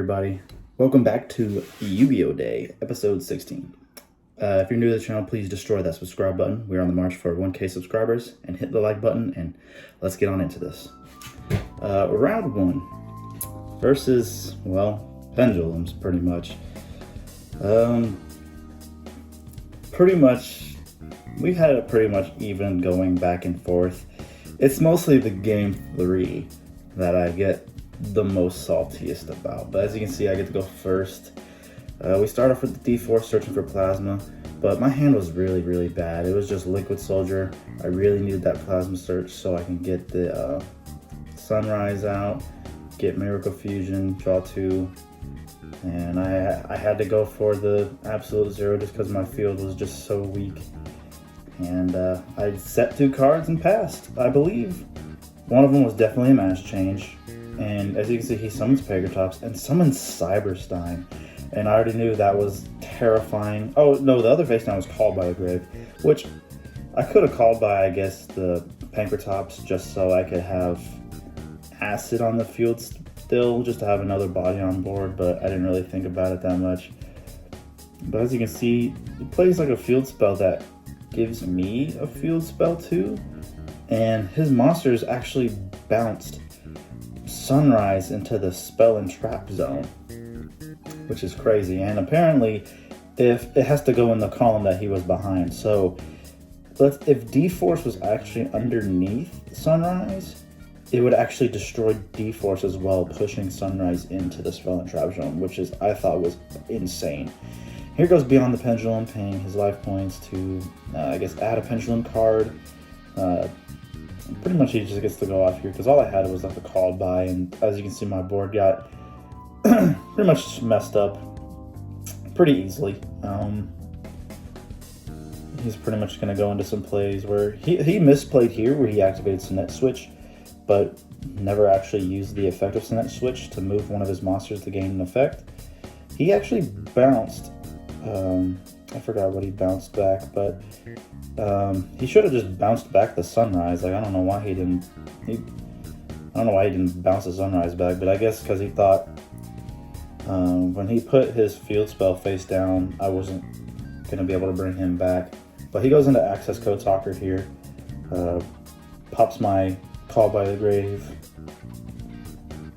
everybody. Welcome back to Yu-Gi-Oh! Day, episode 16. If you're new to the channel, please destroy that subscribe button. We're on the march for 1K subscribers, and hit the like button, and let's get on into this. Round 1 versus, well, pendulums, pretty much. We've had it pretty much even going back and forth. It's mostly the game 3 that I get the most saltiest about, but as you can see, I get to go first. We start off with the D4 searching for plasma, but my hand was really bad. It was just liquid soldier. I really needed that plasma search so I can get the sunrise out, get miracle fusion, draw 2, and I had to go for the absolute 0 just because my field was just so weak. And I set 2 cards and passed, I believe. One of them was definitely a mass change. And as you can see, he summons Pegatrops and summons Cyberstein. And I already knew that was terrifying. Oh, no, the other face down was called by the grave, which I could have called by, I guess, the Pankratops just so I could have acid on the field still, just to have another body on board, but I didn't really think about it that much. But as you can see, he plays like a field spell that gives me a field spell too. And his monsters actually bounced Sunrise into the spell and trap zone, which is crazy. And apparently if it has to go in the column that he was behind, so if D-Force was actually underneath Sunrise, it would actually destroy D-Force as well, pushing Sunrise into the spell and trap zone, which is, I thought, was insane. Here goes Beyond the Pendulum, paying his life points to I guess add a pendulum card. Pretty much he just gets to go off here because all I had was like a called by, and as you can see, my board got pretty much messed up pretty easily. He's pretty much going to go into some plays where he misplayed here, where he activated Sinet Switch, but never actually used the effect of Sinet Switch to move one of his monsters to gain an effect. He actually bounced, I forgot what he bounced back, but he should have just bounced back the Sunrise. Like, I don't know why he didn't bounce the Sunrise back, but I guess because he thought when he put his field spell face down, I wasn't going to be able to bring him back. But he goes into Access Code Talker here, pops my Call by the Grave,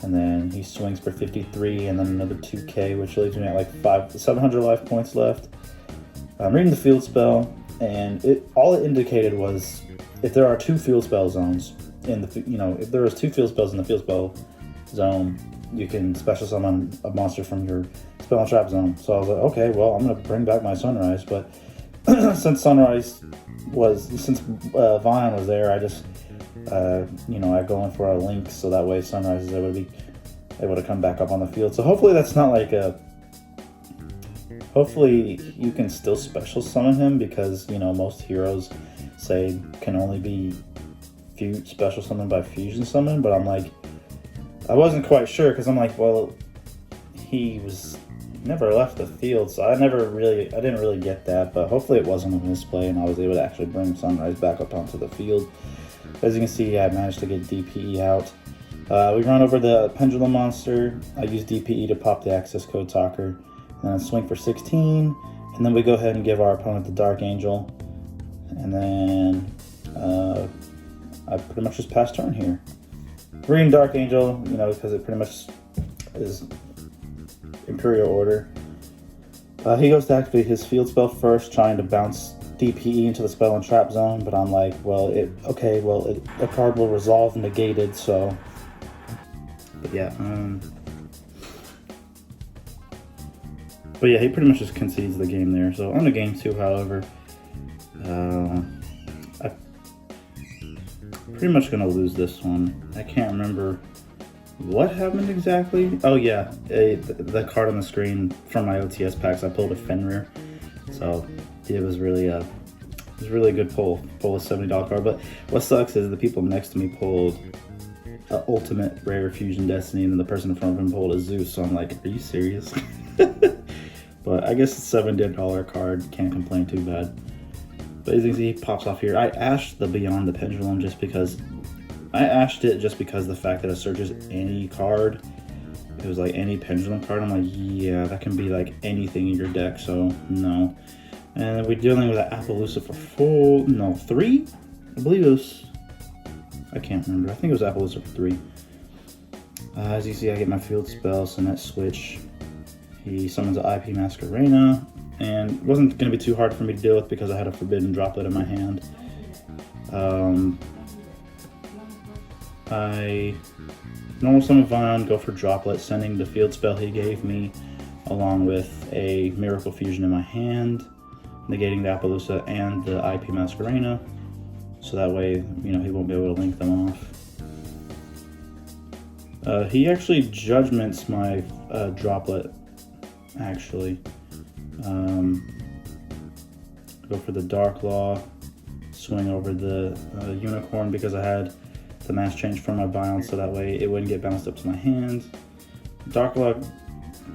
and then he swings for 53 and then another 2k, which leaves me at like 700 life points left. I'm reading the field spell, and all it indicated was if there are 2 field spell zones in the, if there was 2 field spells in the field spell zone, you can special summon a monster from your spell and trap zone. So I was like, okay, well, I'm gonna bring back my Sunrise, but since Vion was there, I just I go in for a link so that way Sunrise is able to come back up on the field. So hopefully that's not like hopefully you can still special summon him, because most heroes say can only be special summoned by fusion summon, but I'm like, I wasn't quite sure, because I'm like, well, he never left the field, so I didn't really get that. But hopefully it wasn't a misplay and I was able to actually bring Sunrise back up onto the field. As you can see, I managed to get DPE out. We run over the Pendulum monster. I use DPE to pop the Access Code Talker, and then swing for 16, and then we go ahead and give our opponent the Dark Angel, and then I pretty much just pass turn here. Green Dark Angel, because it pretty much is Imperial Order. He goes to activate his field spell first, trying to bounce DPE into the spell and trap zone, but I'm like, well, a card will resolve negated, so. But yeah, he pretty much just concedes the game there. So on to game 2, however, I'm pretty much gonna lose this one. I can't remember what happened exactly. Oh yeah, the card on the screen from my OTS packs, I pulled a Fenrir, so it was really a good pull a $70 card. But what sucks is the people next to me pulled Ultimate Rare Fusion Destiny, and then the person in front of him pulled a Zeus, so I'm like, are you serious? But I guess it's a $70 card, can't complain too bad. But as you can see, he pops off here. I ashed the Beyond the Pendulum just because the fact that it searches any card it was like any pendulum card. I'm like, yeah, that can be like anything in your deck, so no. And we're dealing with an Appaloosa for 3? I believe it was, I can't remember. I think it was Appaloosa for 3. As you see, I get my field spell, so net switch. He summons an IP Masquerena, and it wasn't going to be too hard for me to deal with because I had a Forbidden Droplet in my hand. I normal summon Vine, go for Droplet, sending the field spell he gave me, along with a Miracle Fusion in my hand, negating the Appaloosa and the IP Masquerena, so that way, you know, he won't be able to link them off. He actually judgments my Droplet, actually. Go for the Dark Law, swing over the Unicorn because I had the mass change from my Violence, so that way it wouldn't get bounced up to my hand. Dark Law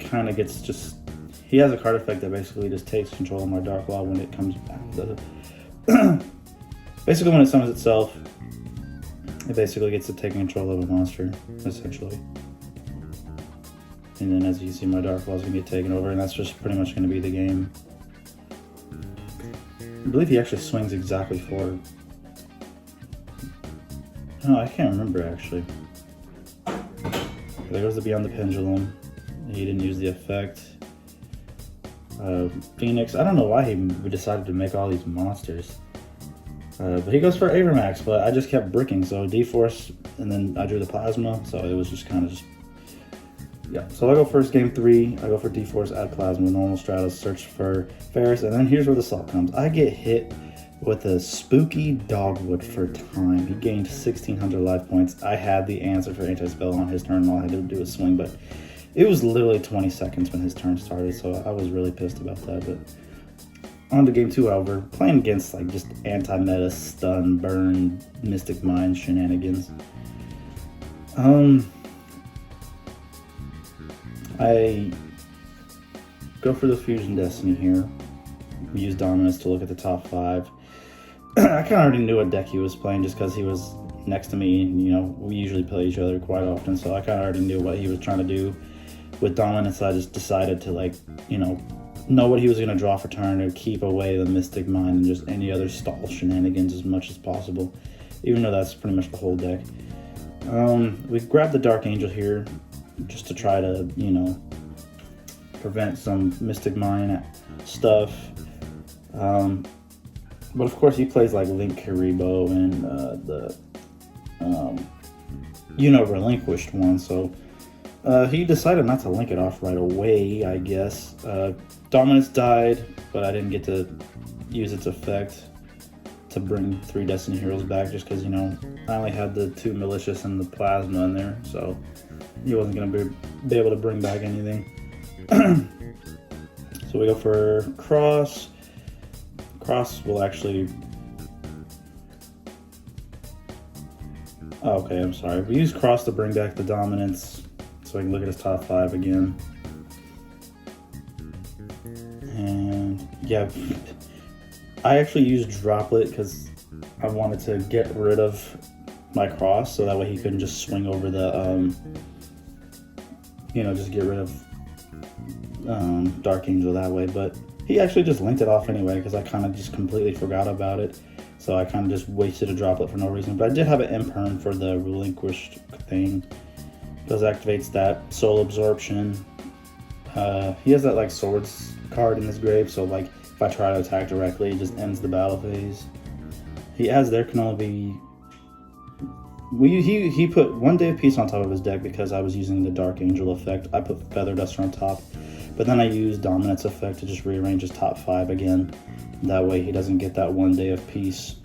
kind of gets just... He has a card effect that basically just takes control of my Dark Law when it comes back. Basically, when it summons itself, it basically gets to take control of a monster, essentially. And then as you see, my Dark Law is going to get taken over, and that's just pretty much going to be the game. I believe he actually swings exactly forward. No, I can't remember, actually. There goes the Beyond the Pendulum. He didn't use the effect. Phoenix, I don't know why he decided to make all these monsters. But he goes for Avermax, but I just kept bricking, so D-Force, and then I drew the Plasma, so it was just kind of just... Yeah, so I go first, game 3, I go for D-Force, add Plasma, normal Stratos, search for Ferris, and then here's where the salt comes. I get hit with a Spooky Dogwood for time. He gained 1,600 life points. I had the answer for Anti-Spell on his turn, and all I had to do was swing, but it was literally 20 seconds when his turn started, so I was really pissed about that, but... On to game 2, however, playing against like just anti-meta, stun, burn, Mystic Mind shenanigans. I go for the Fusion Destiny here. Use Dominus to look at the top 5. I kind of already knew what deck he was playing just because he was next to me. You know, we usually play each other quite often, so I kind of already knew what he was trying to do with Dominus. I just decided to, like, you know what he was going to draw for turn to keep away the Mystic Mind and just any other stall shenanigans as much as possible, even though that's pretty much the whole deck. We grabbed the Dark Angel here just to try to, you know, prevent some Mystic Mind stuff. But of course he plays like Link Karibo and the Relinquished one, so he decided not to link it off right away, I guess. Dominance died, but I didn't get to use its effect to bring 3 Destiny Heroes back just because, you know, I only had the 2 Malicious and the Plasma in there, so he wasn't going to be able to bring back anything. So we go for Cross. Cross will actually... Oh, okay, I'm sorry. We use Cross to bring back the Dominance so I can look at his top 5 again. And yeah, I actually used Droplet because I wanted to get rid of my Cross so that way he couldn't just swing over the, just get rid of Dark Angel that way. But he actually just linked it off anyway because I kind of just completely forgot about it. So I kind of just wasted a Droplet for no reason. But I did have an Imperm for the Relinquished thing because it activates that Soul Absorption. He has that like Swords card in his grave, so like if I try to attack directly, it just ends the battle phase. He adds there can only be... He put 1 Day of Peace on top of his deck because I was using the Dark Angel effect. I put Feather Duster on top, but then I used Dominance effect to just rearrange his top 5 again. That way he doesn't get that 1 Day of Peace.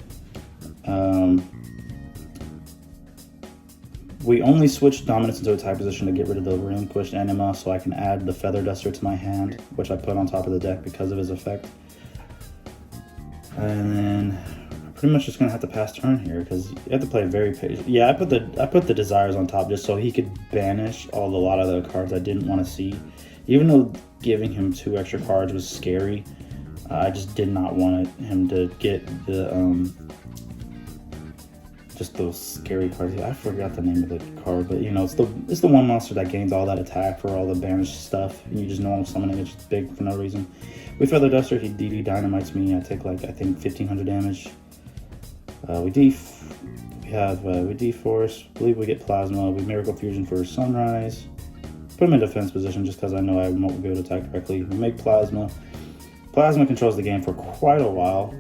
We only switched Dominance into a type position to get rid of the Relinquished Anima so I can add the Feather Duster to my hand, which I put on top of the deck because of his effect. And then I'm pretty much just gonna have to pass turn here because you have to play very patient. Yeah, I put the Desires on top just so he could banish a lot of the cards I didn't want to see. Even though giving him 2 extra cards was scary, I just did not want him to get the just those scary cards. I forgot the name of the card, but you know, it's the one monster that gains all that attack for all the banished stuff, and you just know I'm summoning it just big for no reason. We Feather Duster, he DD Dynamites me. I take like I think 1500 damage. We D-Force. I believe we get Plasma. We Miracle Fusion for Sunrise. Put him in defense position just because I know I won't be able to attack directly. We make Plasma. Plasma controls the game for quite a while.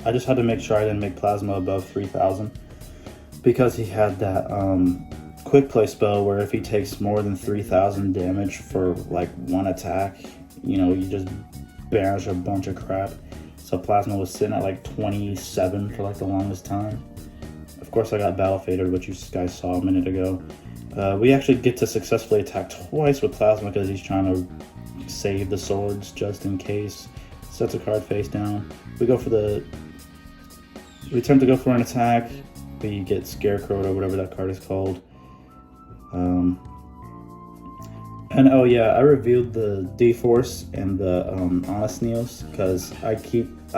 I just had to make sure I didn't make Plasma above 3000 because he had that quick play spell where if he takes more than 3000 damage for like one attack, you know, you just banish a bunch of crap. So Plasma was sitting at like 27 for like the longest time. Of course, I got Battle Fated, which you guys saw a minute ago. We actually get to successfully attack twice with Plasma because he's trying to save the swords just in case. Sets a card face down. We attempt to go for an attack. We get Scarecrowed or whatever that card is called. And oh yeah, I revealed the D-Force and the Honest Neos because I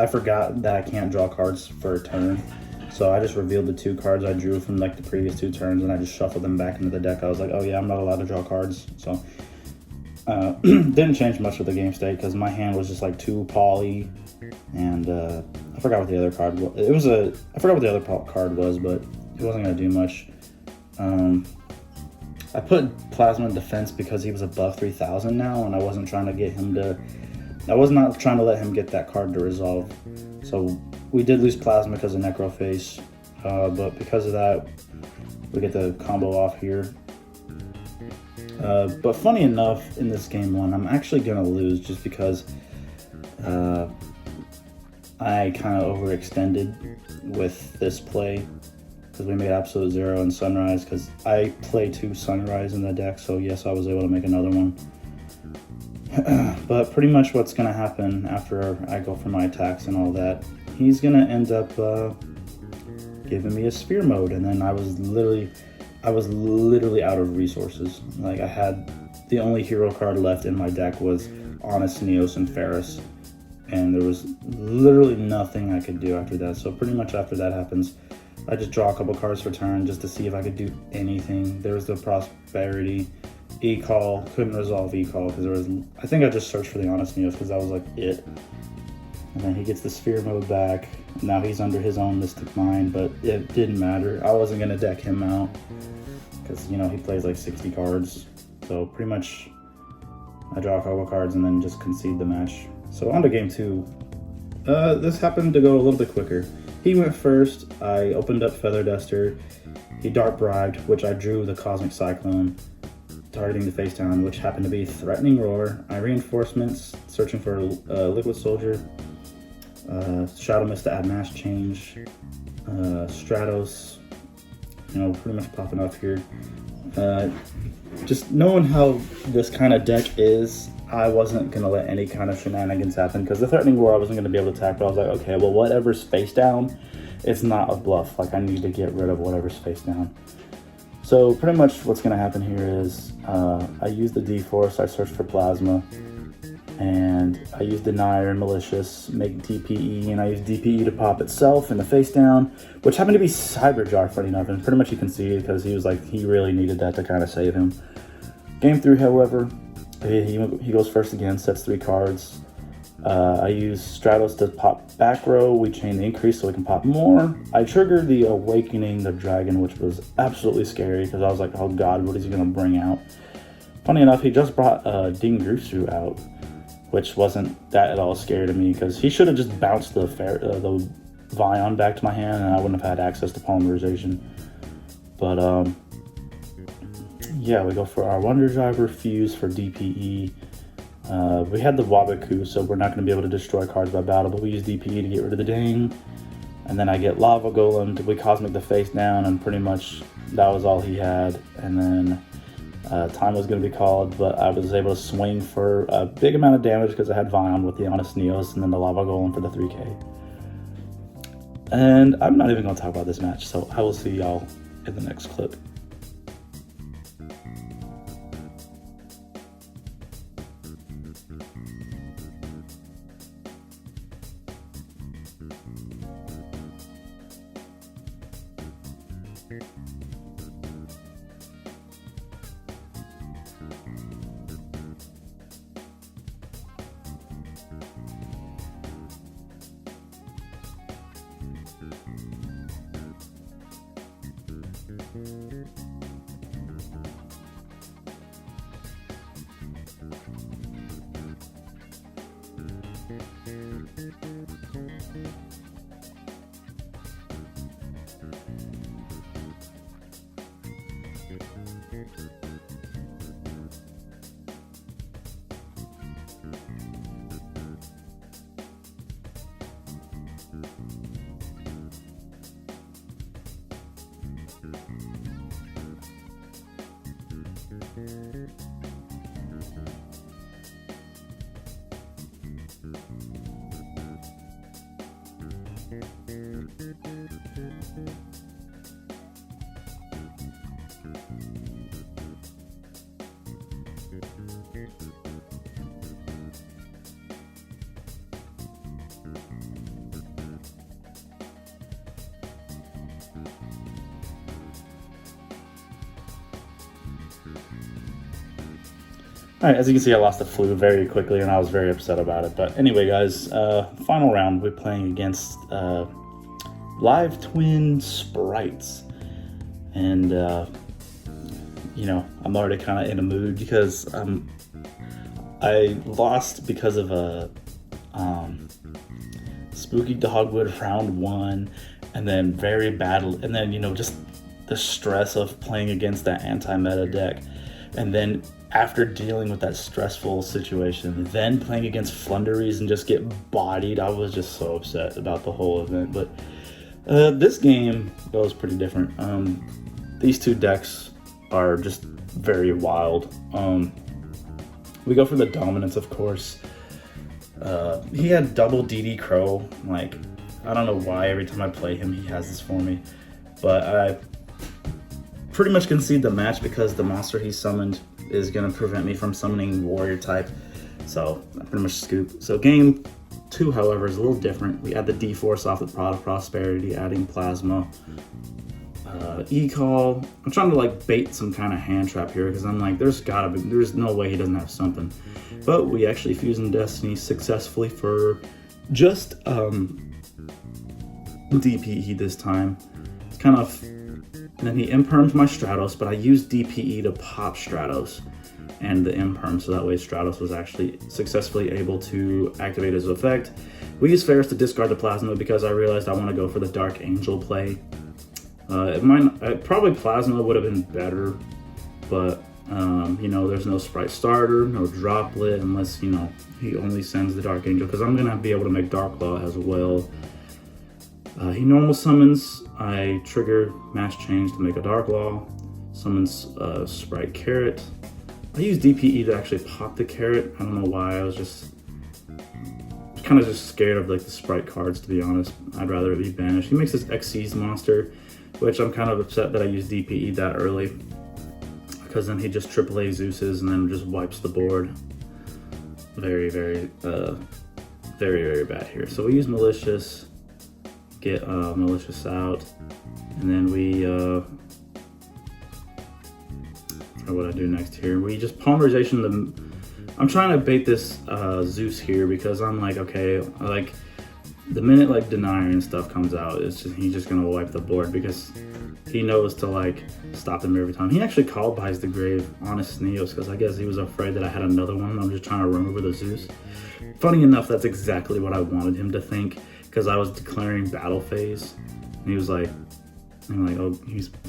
forgot that I can't draw cards for a turn. So I just revealed the 2 cards I drew from like the previous 2 turns, and I just shuffled them back into the deck. I was like, oh yeah, I'm not allowed to draw cards. So didn't change much of the game state because my hand was just like 2 poly, and I forgot what the other card was. I forgot what the other card was, but it wasn't gonna do much. I put Plasma in defense because he was above 3000 now, and I was not trying to let him get that card to resolve. So we did lose Plasma because of Necroface, but because of that, we get the combo off here. But funny enough, in this game 1, I'm actually gonna lose just because I kind of overextended with this play. Because we made Absolute Zero and Sunrise, because I play 2 Sunrise in the deck, so yes, I was able to make another one. But pretty much what's going to happen after I go for my attacks and all that, he's going to end up giving me a Sphere Mode, and then I was literally out of resources. Like, I had the only hero card left in my deck was Honest Neos and Ferris, and there was literally nothing I could do after that. So pretty much after that happens, I just draw a couple cards per turn just to see if I could do anything. There was the Prosperity, E-Call, couldn't resolve E-Call because I think I just searched for the Honest Neos because that was like it. And then he gets the Sphere Mode back. Now he's under his own Mystic Mind, but it didn't matter. I wasn't going to deck him out because, you know, he plays like 60 cards. So pretty much I draw a couple cards and then just concede the match. So on to game 2. This happened to go a little bit quicker. He went first. I opened up Feather Duster. He Dark Bribed, which I drew the Cosmic Cyclone, targeting the face down, which happened to be Threatening Roar. I Reinforcements, searching for Liquid Soldier. Shadow Mist to add Mass Change. Stratos, you know, pretty much popping up here. Just knowing how this kind of deck is, I wasn't going to let any kind of shenanigans happen because the Threatening Roar I wasn't going to be able to attack, but I was like, okay, well, whatever's face down, it's not a bluff. Like, I need to get rid of whatever's face down. So pretty much what's going to happen here is I use the D-Force, I search for Plasma, and I use Denier and Malicious, make DPE, and I use DPE to pop itself in the face down, which happened to be Cyberjar, funny enough, and pretty much you can see it because he was like, he really needed that to kind of save him. Game 3, however, he goes first again, sets 3 cards. I use Stratos to pop back row. We chain the increase so we can pop more. I triggered the Awakening the Dragon, which was absolutely scary because I was like, oh god, what is he going to bring out? Funny enough, he just brought Dingrusu out, which wasn't that at all scary to me because he should have just bounced the Vion back to my hand and I wouldn't have had access to polymerization. But yeah, we go for our Wonder Driver, Fuse for DPE. We had the Wabaku, so we're not going to be able to destroy cards by battle, but we use DPE to get rid of the Ding. And then I get Lava Golem, we Cosmic the face down, and pretty much that was all he had. And then time was going to be called, but I was able to swing for a big amount of damage because I had Vion with the Honest Neos and then the Lava Golem for the 3k. And I'm not even going to talk about this match, so I will see y'all in the next clip. All right, as you can see, I lost the flu very quickly, and I was very upset about it. But anyway, guys, final round, we're playing against live twin sprites. And, you know, I'm already kind of in a mood because I lost because of a spooky dogwood round 1, and then very bad, and then, you know, just the stress of playing against that anti-meta deck. And then after dealing with that stressful situation, then playing against Flunderies and just get bodied, I was just so upset about the whole event. But this game goes pretty different. These two decks are just very wild. We go for the dominance, of course. He had double DD Crow. Like, I don't know why every time I play him, he has this for me. But I pretty much concede the match because the monster he summoned is going to prevent me from summoning warrior type. So I pretty much scoop. So game 2, however, is a little different. We add the D-Force off the Prod of Prosperity, adding Plasma. E-Call. I'm trying to like bait some kind of hand trap here because I'm like, there's no way he doesn't have something. But we actually fuse in Destiny successfully for just DPE this time. It's kind of, and then he imperms my Stratos, but I used DPE to pop Stratos and the imperm, so that way Stratos was actually successfully able to activate his effect. We used Ferris to discard the Plasma because I realized I want to go for the Dark Angel play. Probably Plasma would have been better, but you know, there's no Sprite starter, no Droplet, unless, you know, he only sends the Dark Angel, because I'm gonna be able to make Dark Claw as well. He normal summons. I trigger Mass Change to make a Dark Law. Summons Sprite Carrot. I use DPE to actually pop the Carrot. I don't know why. I was just kind of just scared of like the Sprite cards, to be honest. I'd rather it be banished. He makes this Xyz monster, which I'm kind of upset that I used DPE that early, because then he just AAA Zeus's and then just wipes the board. Very, very bad here. So we use Malicious, get Malicious out, and then we what I do next here. We just polymerization the. I'm trying to bait this Zeus here because I'm like, okay, like the minute like Denier and stuff comes out, it's just he's just gonna wipe the board because he knows to like stop him every time. He actually called Buys the Grave on his Sneos because I guess he was afraid that I had another one. I'm just trying to run over the Zeus. Funny enough, that's exactly what I wanted him to think, because I was declaring battle phase, and he was like, oh,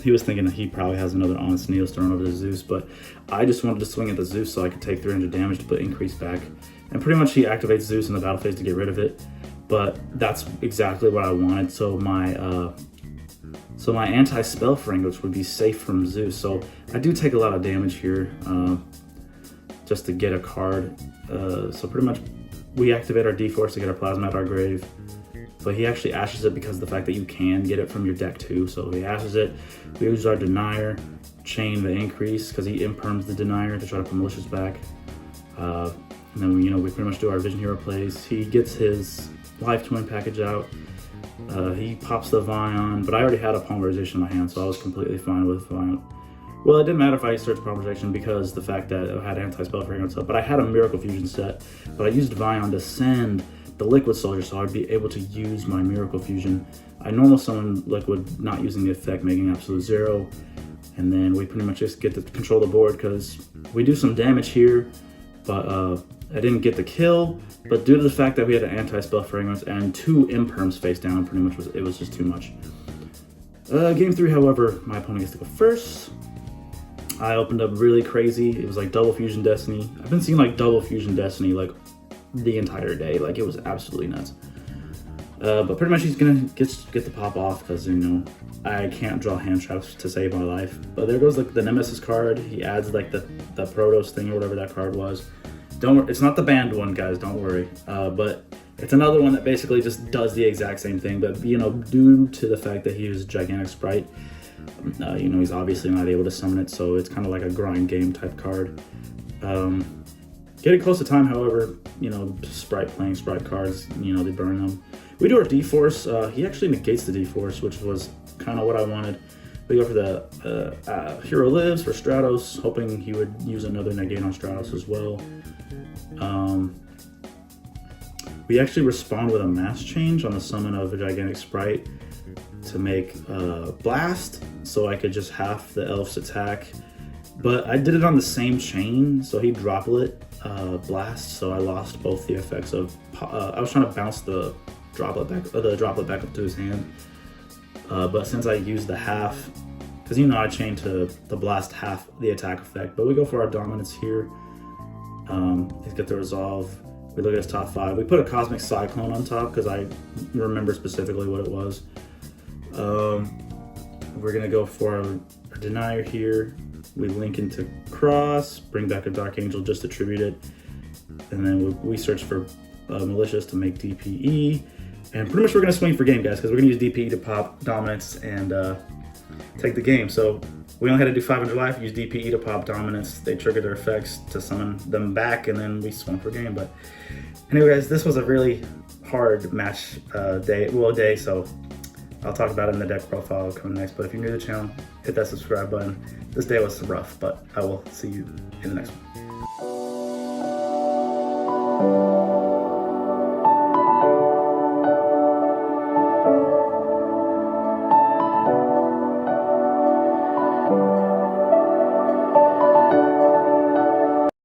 he was thinking that he probably has another Honest Neos to run over the Zeus, but I just wanted to swing at the Zeus so I could take 300 damage to put increase back. And pretty much he activates Zeus in the battle phase to get rid of it, but that's exactly what I wanted. So my anti-spell Fring, which would be safe from Zeus. So I do take a lot of damage here just to get a card. So pretty much we activate our D-Force to get our Plasma at our grave. But he actually ashes it because of the fact that you can get it from your deck too. So he ashes it. We use our Denier, chain the increase because he imperms the Denier to try to put Malicious back. And then we pretty much do our Vision Hero plays. He gets his Life Twin package out. He pops the Vion, but I already had a polymerization in my hand, so I was completely fine with Vion. Well, it didn't matter if I searched polymerization because the fact that it had anti-spell fragrance up, but I had a Miracle Fusion set, but I used Vion to send the Liquid Soldier so I'd be able to use my Miracle Fusion. I normal summon Liquid, not using the effect, making absolute 0, and then we pretty much just get to control the board because we do some damage here, but I didn't get the kill, but due to the fact that we had an anti-spell fragrance and 2 imperms face down, pretty much it was just too much. Game 3, however, my opponent gets to go first. I opened up really crazy. It was like double Fusion Destiny. I've been seeing like double Fusion Destiny like the entire day. Like it was absolutely nuts. But pretty much he's gonna get the pop off because, you know, I can't draw hand traps to save my life. But there goes like the Nemesis card. He adds like the Protos thing or whatever that card was. Don't worry, it's not the banned one, guys, don't worry. But it's another one that basically just does the exact same thing. But, you know, due to the fact that he was a gigantic sprite, you know, he's obviously not able to summon it, so it's kind of like a grind game type card. Getting close to time, however, you know, playing sprite cards, you know, they burn them. We do our D-Force. He actually negates the D-Force, which was kind of what I wanted. We go for the Hero Lives for Stratos, hoping he would use another negate on Stratos as well. We actually respond with a mass change on the summon of a gigantic sprite to make Blast, so I could just half the elf's attack. But I did it on the same chain, so he droplet Blast, so I lost both the effects of. I was trying to bounce the droplet back up to his hand, but since I used the half, because, you know, I chained to the Blast half the attack effect. But we go for our dominance here. He's got the resolve. We look at his top 5. We put a Cosmic Cyclone on top because I remember specifically what it was. We're gonna go for our Denier here. We link into Cross, bring back a Dark Angel, just attribute it, and then we search for Malicious to make DPE. And pretty much we're gonna swing for game, guys, because we're gonna use DPE to pop Dominance and take the game. So we only had to do 500 life, use DPE to pop Dominance. They triggered their effects to summon them back, and then we swung for game. But anyway, guys, this was a really hard match day, so I'll talk about it in the deck profile coming next. But if you're new to the channel, hit that subscribe button. This day was rough, but I will see you in the next one.